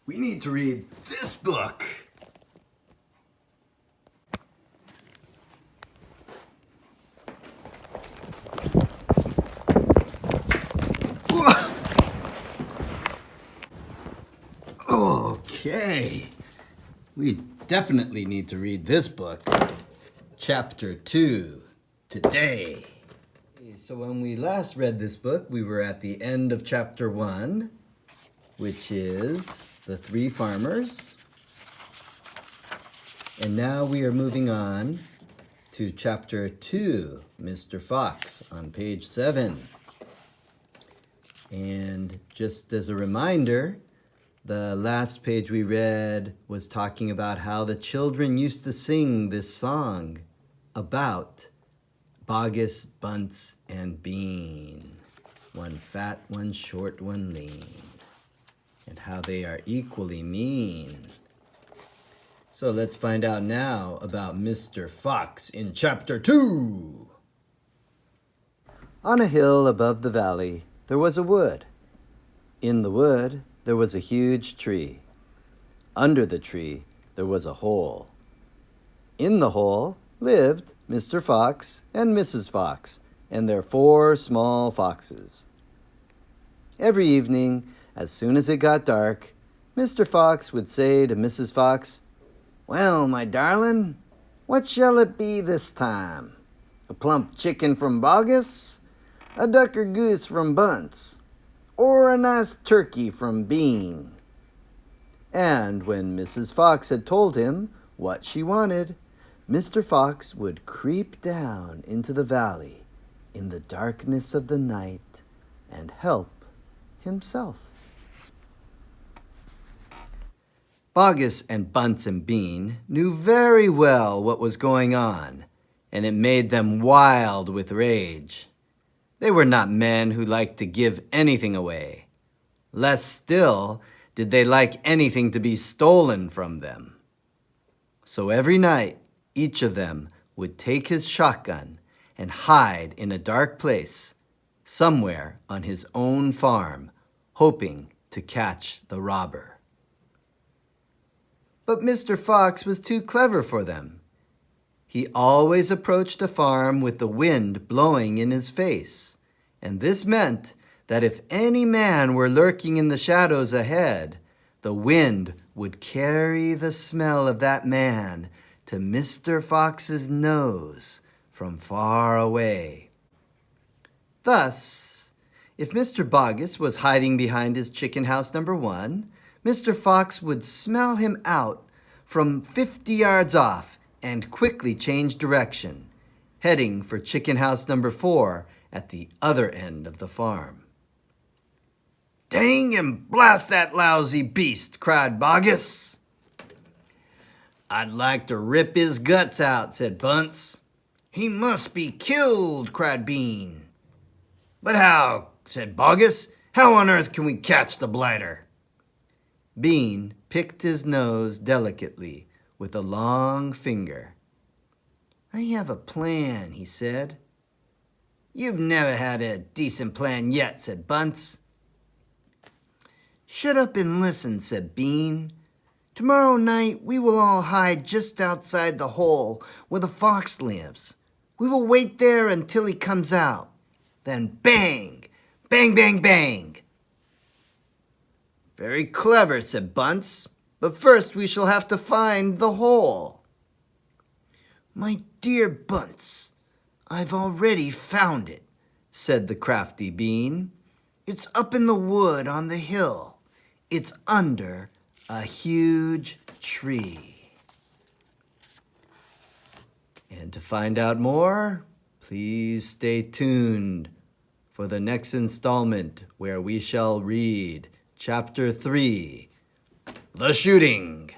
We need to read this book. Okay. We definitely need to read this book. Chapter 2, today. So when we last read this book, we were at the end of chapter 1, which is the 3 farmers. And now we are moving on to chapter 2, Mr. Fox, on page 7. And just as a reminder, the last page we read was talking about how the children used to sing this song about Bogus, Bunce, and Bean. One fat, one short, one lean. And how they are equally mean. So let's find out now about Mr. Fox in chapter 2. On a hill above the valley, there was a wood. In the wood, there was a huge tree. Under the tree, there was a hole. In the hole lived Mr. Fox and Mrs. Fox and their 4 small foxes. Every evening, as soon as it got dark, Mr. Fox would say to Mrs. Fox, "Well, my darling, what shall it be this time? A plump chicken from Bogus? A duck or goose from Bunce? Or a nice turkey from Bean?" And when Mrs. Fox had told him what she wanted, Mr. Fox would creep down into the valley in the darkness of the night and help himself. Bogus and Bunce and Bean knew very well what was going on, and it made them wild with rage. They were not men who liked to give anything away. Less still did they like anything to be stolen from them. So every night, each of them would take his shotgun and hide in a dark place, somewhere on his own farm, hoping to catch the robber. But Mr. Fox was too clever for them. He always approached a farm with the wind blowing in his face, and this meant that if any man were lurking in the shadows ahead, the wind would carry the smell of that man to Mr. Fox's nose from far away. Thus, if Mr. Bogus was hiding behind his chicken house number 1, Mr. Fox would smell him out from 50 yards off and quickly change direction, heading for chicken house number 4 at the other end of the farm. "Dang and blast that lousy beast!" cried Bogus. "I'd like to rip his guts out," said Bunce. "He must be killed," cried Bean. "But how?" said Bogus. "How on earth can we catch the blighter?" Bean picked his nose delicately with a long finger. "I have a plan," he said. "You've never had a decent plan yet," said Bunce. "Shut up and listen," said Bean. "Tomorrow night we will all hide just outside the hole where the fox lives. We will wait there until he comes out. Then bang, bang, bang, bang." "Very clever," said Bunce. "But first we shall have to find the hole." "My dear Bunce, I've already found it," said the crafty Bean. "It's up in the wood on the hill. It's under a huge tree." And to find out more, please stay tuned for the next installment where we shall read Chapter 3, The Shooting.